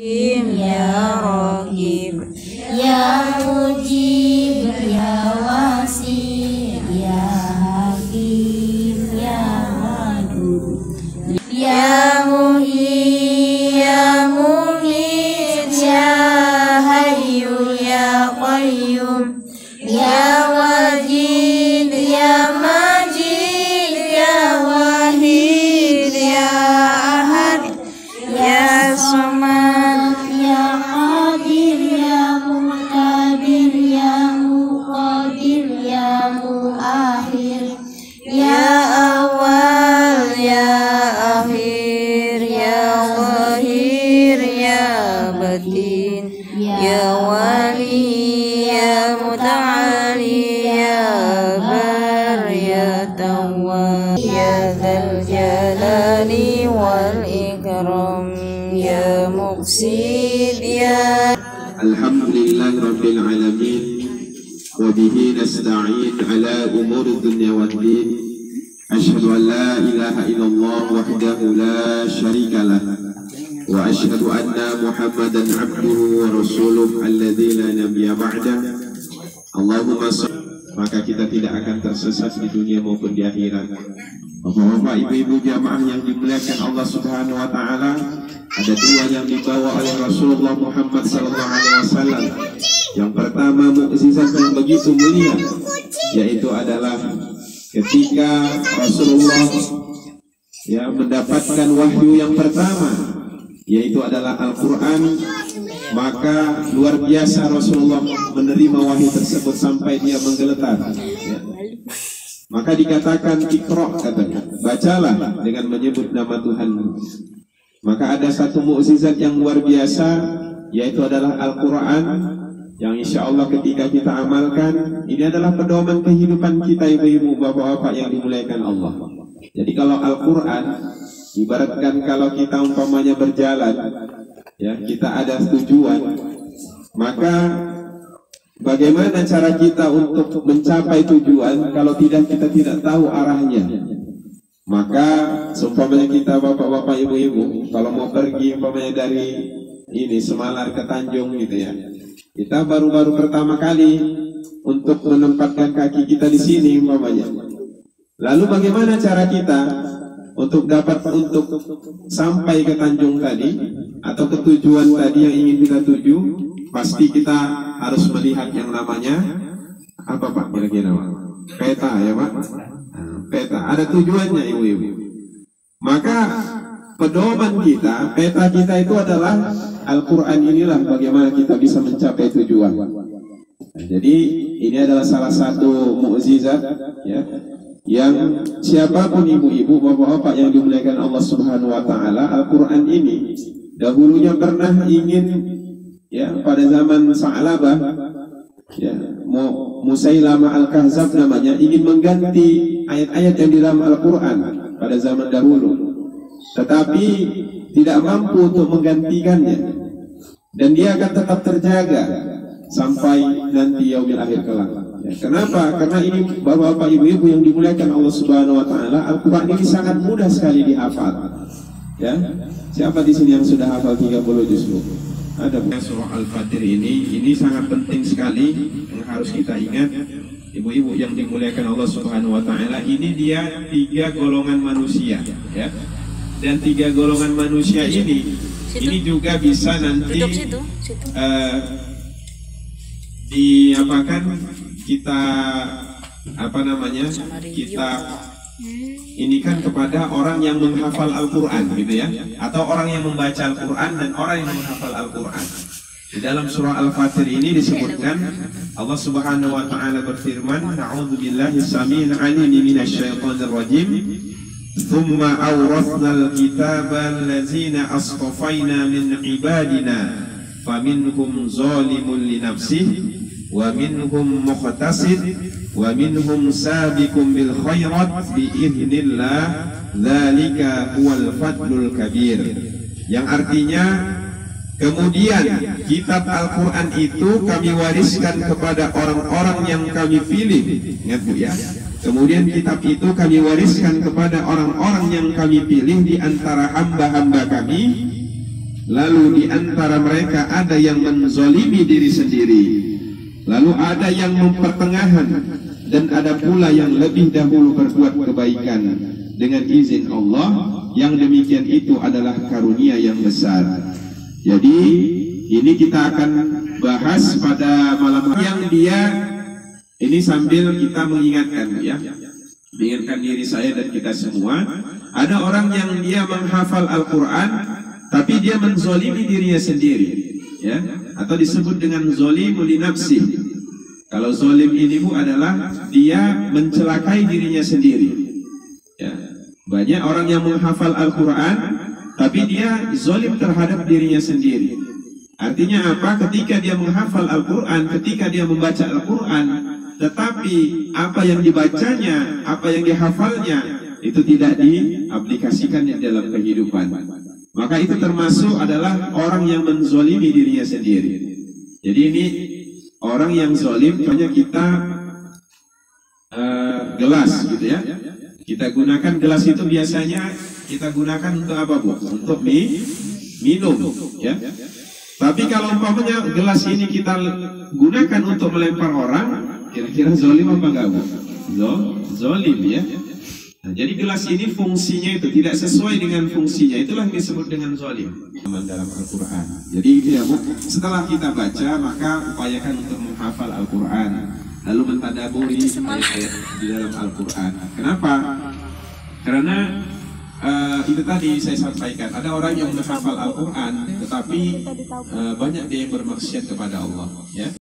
Ya Raqib, Ya Mujib, Ya Wasi, Ya Hakim, Ya Wadud, Ya Muhyi, Ya Mumit, Ya Hayyu, Ya Qayyum, Ya Wajid, Ya Majid, Ya Wahid, Ya Ahad, Ya Samad, Ya Qadir, Ya Muqtadir, Ya Muqadir, Ya Muakhir, Ya Awal, Ya Akhir, Ya Zahir, Ya Batin, Ya Wali, Ya Muta'ali, Ya Bar, Ya Tawwab, Ya Dzal Jalali wal Ikram, Ya Muqsid, Ya Alhamdulillah Rabbil Alamin, wa bihi nasta'in ala umuri dunya wad din. Asyhadu an la ilaha illallah wahdahu la syarika lah, wa asyhadu anna Muhammadan abduhu wa rasuluh alladzi la nabiyya ba'da. Allahumma shalli. Maka kita tidak akan tersesat di dunia maupun di akhirat. Bapak-bapak, ibu-ibu jamaah yang dimuliakan Allah Subhanahu wa taala, ada dua yang dibawa oleh Rasulullah Muhammad sallallahu alaihi wasallam. Yang pertama mukjizat yang begitu mulia, yaitu adalah ketika Rasulullah mendapatkan wahyu yang pertama, yaitu adalah Al-Quran. Maka luar biasa Rasulullah menerima wahyu tersebut sampai dia menggeletar. Maka dikatakan Iqra, katanya, bacalah dengan menyebut nama Tuhanmu. Maka ada satu mukjizat yang luar biasa, yaitu adalah Al-Quran, yang insya Allah ketika kita amalkan, ini adalah pedoman kehidupan kita, ibu-ibu, bapak-bapak yang dimuliakan Allah. Jadi kalau Al-Quran, ibaratkan kalau kita umpamanya berjalan, kita ada tujuan, maka bagaimana cara kita untuk mencapai tujuan kalau kita tidak tahu arahnya? Maka seumpamanya kita bapak-bapak ibu-ibu kalau mau pergi umpamanya dari ini Semalar ke Tanjung gitu ya, kita baru-baru pertama kali untuk menempatkan kaki kita di sini umpamanya. Lalu bagaimana cara kita untuk dapat sampai ke Tanjung tadi atau ke tujuan tadi yang ingin kita tuju? Pasti kita harus melihat yang namanya apa Pak, kira-kira peta ya Pak. Peta ada tujuannya ibu-ibu. Maka pedoman kita, peta kita itu adalah Al-Quran. Inilah bagaimana kita bisa mencapai tujuan. Jadi ini adalah salah satu mukjizat yang siapapun ibu-ibu, bapak-bapak yang dimuliakan Allah Subhanahu wa taala, Al-Quran ini dahulunya pernah ingin pada zaman Sa'labah, Musailamah Al-Kahzab namanya, ingin mengganti ayat-ayat yang di dalam Al-Quran pada zaman dahulu, tetapi tidak mampu untuk menggantikannya, dan dia akan tetap terjaga sampai nanti yaumil akhir kelak. Kenapa? Karena ini bapak-bapak ibu-ibu yang dimuliakan Allah Subhanahu wa taala, Al-Quran ini sangat mudah sekali dihafal. Siapa di sini yang sudah hafal 30 juz? Ada surah Al-Fatir ini sangat penting sekali yang harus kita ingat, ibu-ibu yang dimuliakan Allah Subhanahu wa taala. Ini dia 3 golongan manusia, dan 3 golongan manusia ini juga bisa nanti diapakan kita kita ini kan kepada orang yang menghafal Al-Quran gitu ya, atau orang yang membaca Al-Quran dan orang yang menghafal Al-Quran. Di dalam surah Al-Fatir ini disebutkan Allah Subhanahu wa taala berfirman, A'udzubillahi samii'il 'aliim minasyaitonir rajim. Tsumma awrathnal kitaba allazina astafaina min ibadina faminhum zalimun li nafsihi wa minhum muqtasid wa minhum sabiqun bil khairat bi idznillah, dzalika huwal fadlul kabir. Yang artinya, kemudian kitab Al-Quran itu kami wariskan kepada orang-orang yang kami pilih. Ingat Bu ya, kemudian kitab itu kami wariskan kepada orang-orang yang kami pilih di antara hamba-hamba kami. Lalu di antara mereka ada yang menzolimi diri sendiri, lalu ada yang mempertengahan, dan ada pula yang lebih dahulu berbuat kebaikan dengan izin Allah. Yang demikian itu adalah karunia yang besar. Jadi ini kita akan bahas pada malam yang dia ini sambil kita mengingatkan, ya, mengingatkan diri saya dan kita semua. Ada orang yang dia menghafal Al-Quran tapi dia menzolimi dirinya sendiri, ya, atau disebut dengan zolimu li nafsi. Kalau zolim ini Bu adalah dia mencelakai dirinya sendiri, ya. Banyak orang yang menghafal Al-Quran tapi dia zolim terhadap dirinya sendiri. Artinya apa? Ketika dia menghafal Al-Quran, ketika dia membaca Al-Quran, tetapi apa yang dibacanya, apa yang dihafalnya itu tidak diaplikasikan di dalam kehidupan, maka itu termasuk adalah orang yang menzolimi dirinya sendiri. Jadi ini orang yang zolim. Banyak kita gelas gitu ya, kita gunakan gelas itu biasanya kita gunakan untuk apa Bu? Untuk minum, ya. Tapi kalau umpamanya gelas ini kita gunakan untuk melempar orang, kira-kira zolim apa enggak Bu? Zolim, ya. Nah, jadi gelas ini fungsinya itu tidak sesuai dengan fungsinya, itulah yang disebut dengan zolim dalam Al-Quran. Jadi itu ya Bu, setelah kita baca maka upayakan untuk menghafal Al-Quran, lalu mentadaburi ayat-ayat di dalam Al-Quran. Kenapa? Karena itu tadi saya sampaikan, ada orang yang menghafal Al-Quran tetapi banyak dia yang bermaksiat kepada Allah, ya.